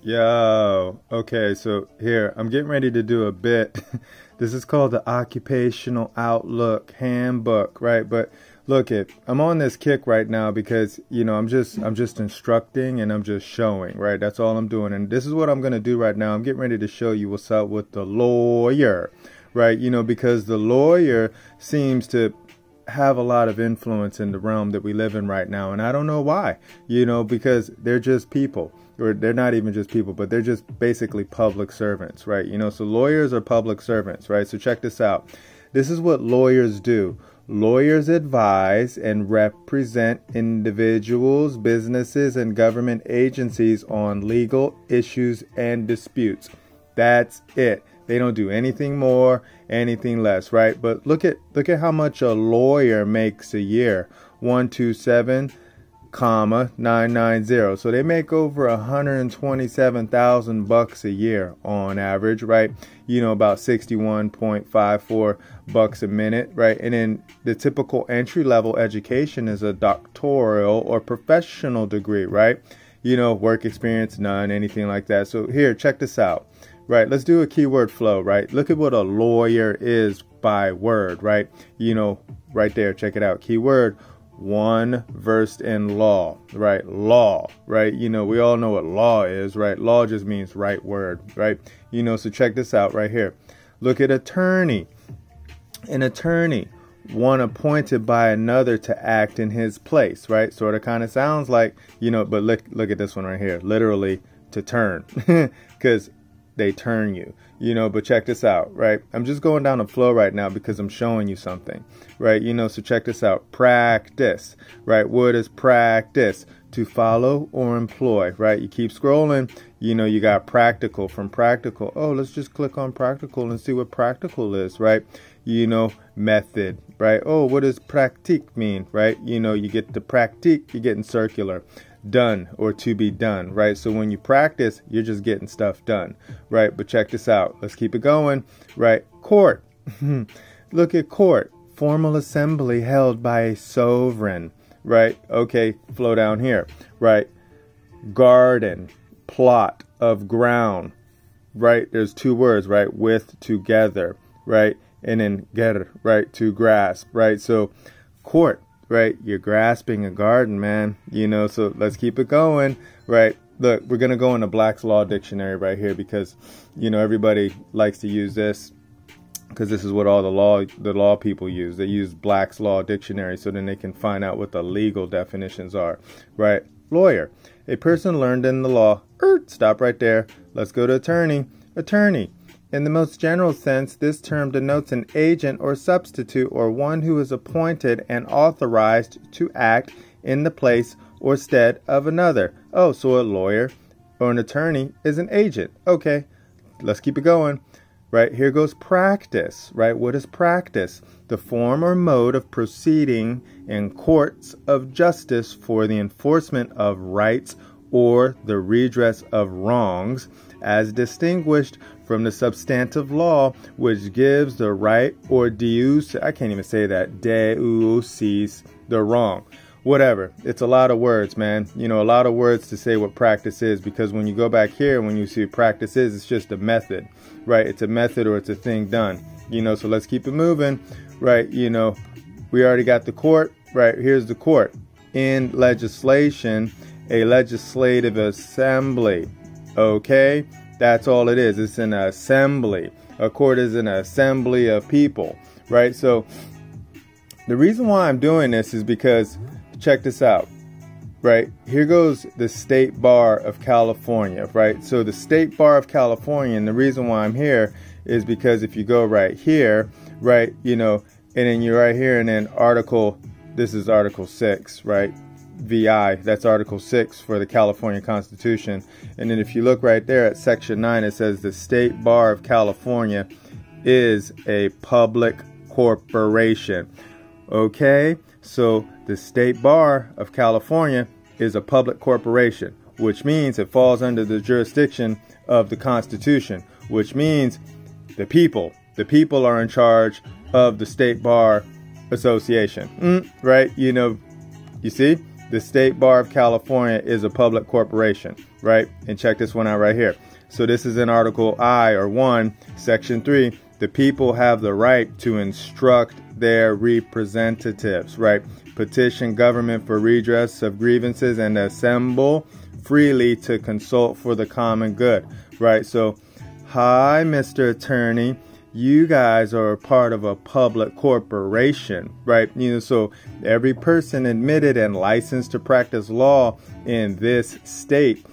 Yo, okay, so here, I'm getting ready to do a bit. This is called the Occupational Outlook Handbook, right? But look, I'm on this kick right now because, I'm just instructing and I'm just showing, right? That's all I'm doing. And this is what I'm going to do right now. I'm getting ready to show you what's up with the lawyer, right? Because the lawyer seems to have a lot of influence in the realm that we live in right now. And I don't know why, because they're just people. Or they're not even just people, but they're just basically public servants, right? So lawyers are public servants, right? So check this out. This is what lawyers do. Lawyers advise and represent individuals, businesses, and government agencies on legal issues and disputes. That's it. They don't do anything more, anything less, right? But look at how much a lawyer makes a year. 127,990. So they make over 127,000 bucks a year on average, right? About 61.54 bucks a minute, right? And then the typical entry level education is a doctoral or professional degree, right? Work experience, none, anything like that. So here, check this out, right? Let's do a keyword flow, right? Look at what a lawyer is by word, right? Right there, check it out. Keyword: one versed in law, right? Law, right? We all know what law is, right? Law just means right word, right? So check this out right here. Look at attorney. An attorney, one appointed by another to act in his place, right? Sort of kind of sounds like, but look at this one right here. Literally to turn, because they turn you, but check this out, right? I'm just going down the flow right now because I'm showing you something, right? So check this out. Practice, right? What is practice? To follow or employ, right? You keep scrolling, you got practical. From practical, oh, let's just click on practical and see what practical is, right? Method, right? Oh, what does pratique mean, right? You get the pratique, you're getting circular. Done, or to be done, right? So when you practice, you're just getting stuff done, right? But check this out. Let's keep it going, right? Court. Look at court. Formal assembly held by a sovereign, right? Okay, flow down here, right? Garden, plot of ground, right? There's two words, right? With, together, right? And then ger, right? To grasp, right? So court, right? You're grasping a garden, man. So let's keep it going, right? Look, we're going to go in the Black's Law Dictionary right here because, everybody likes to use this because this is what all the law people use. They use Black's Law Dictionary so then they can find out what the legal definitions are, right? Lawyer, a person learned in the law. Stop right there. Let's go to attorney. Attorney. In the most general sense, this term denotes an agent or substitute or one who is appointed and authorized to act in the place or stead of another. Oh, so a lawyer or an attorney is an agent. Okay, let's keep it going. Right, here goes practice, right? What is practice? The form or mode of proceeding in courts of justice for the enforcement of rights or the redress of wrongs, as distinguished from the substantive law, which gives the right or deus, I can't even say that, deuces, the wrong. Whatever. It's a lot of words, man. A lot of words to say what practice is, because when you go back here, when you see practice is, it's just a method, right? It's a method or it's a thing done, so let's keep it moving, right? We already got the court, right? Here's the court. In legislation, a legislative assembly, okay? That's all it is. It's an assembly. A court is an assembly of people, right? So the reason why I'm doing this is because, check this out, right? Here goes the State Bar of California, right? So the State Bar of California, and the reason why I'm here is because if you go right here, right, and then you're right here, and then this is Article 6, right? VI, that's Article 6 for the California Constitution. And then if you look right there at Section 9, it says the State Bar of California is a public corporation. Okay, so the State Bar of California is a public corporation, which means it falls under the jurisdiction of the Constitution, which means the people are in charge of the State Bar Association, right? You see? The State Bar of California is a public corporation, right? And check this one out right here. So this is in Article I, or 1, Section 3. The people have the right to instruct their representatives, right? Petition government for redress of grievances and assemble freely to consult for the common good, right? So, hi, Mr. Attorney. You guys are a part of a public corporation, right? So every person admitted and licensed to practice law in this state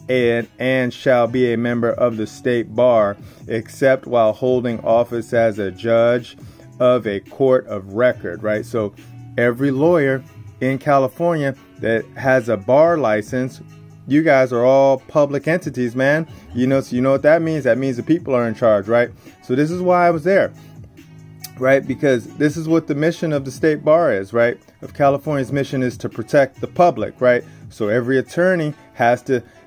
and shall be a member of the state bar, except while holding office as a judge of a court of record, right? So every lawyer in California that has a bar license, you guys are all public entities, man. So you know what that means? That means the people are in charge, right? So this is why I was there, right? Because this is what the mission of the state bar is, right? Of California's mission is to protect the public, right? So every attorney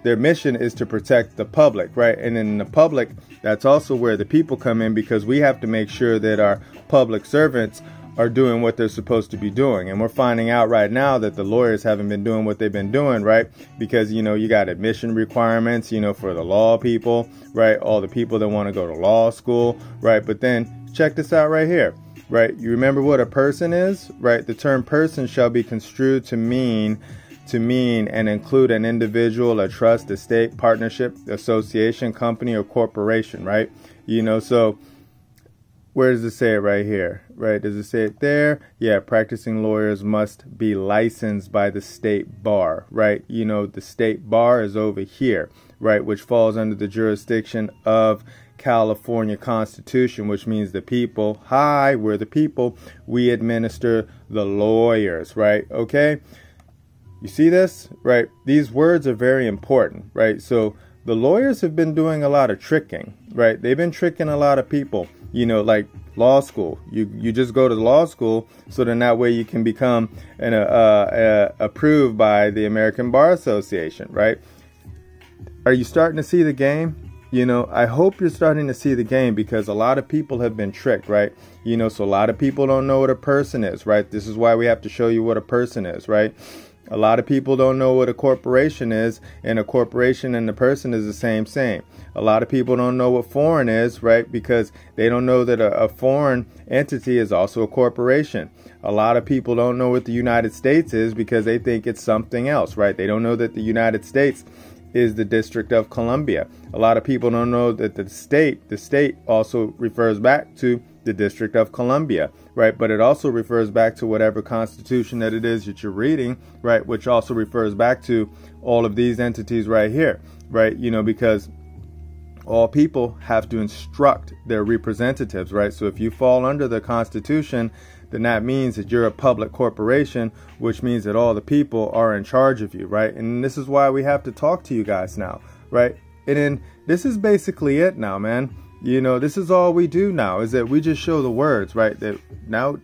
their mission is to protect the public, right? And in the public, that's also where the people come in, because we have to make sure that our public servants are doing what they're supposed to be doing. And we're finding out right now that the lawyers haven't been doing what they've been doing, right? Because, you got admission requirements, for the law people, right? All the people that want to go to law school, right? But then check this out right here, right? You remember what a person is, right? The term person shall be construed to mean and include an individual, a trust, a state, partnership, association, company, or corporation, right? So where does it say it right here, right? Does it say it there? Yeah, practicing lawyers must be licensed by the state bar, right? The state bar is over here, right? Which falls under the jurisdiction of California Constitution, which means the people, we're the people, we administer the lawyers, right? Okay? You see this, right? These words are very important, right? So the lawyers have been doing a lot of tricking, right? They've been tricking a lot of people, like law school. You just go to law school, so then that way you can become approved by the American Bar Association, right? Are you starting to see the game? I hope you're starting to see the game, because a lot of people have been tricked, right? So a lot of people don't know what a person is, right? This is why we have to show you what a person is, right? A lot of people don't know what a corporation is, and a corporation and the person is the same. A lot of people don't know what foreign is, right? Because they don't know that a foreign entity is also a corporation. A lot of people don't know what the United States is, because they think it's something else, right? They don't know that the United States is the District of Columbia. A lot of people don't know that the state also refers back to the District of Columbia, right? But it also refers back to whatever constitution that it is that you're reading, right? Which also refers back to all of these entities right here, right? Because all people have to instruct their representatives, right? So if you fall under the Constitution, then that means that you're a public corporation, which means that all the people are in charge of you, right? And this is why we have to talk to you guys now, right? And then this is basically it now, man. This is all we do now, is that we just show the words, right? That now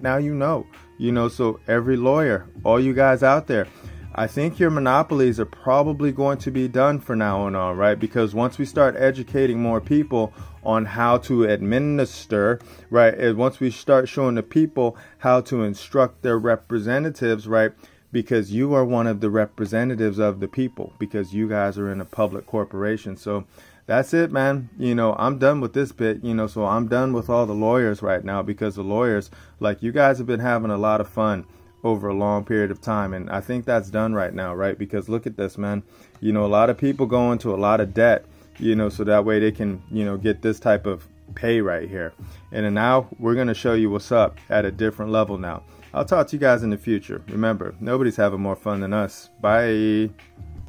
so every lawyer, all you guys out there, I think your monopolies are probably going to be done for now on, right? Because once we start educating more people on how to administer, right? And once we start showing the people how to instruct their representatives, right? Because you are one of the representatives of the people, because you guys are in a public corporation. So that's it, man. I'm done with this bit, so I'm done with all the lawyers right now, because the lawyers, like, you guys have been having a lot of fun over a long period of time. And I think that's done right now, right? Because look at this, man. A lot of people go into a lot of debt, so that way they can, get this type of pay right here. And then now we're going to show you what's up at a different level now. I'll talk to you guys in the future. Remember, nobody's having more fun than us. Bye.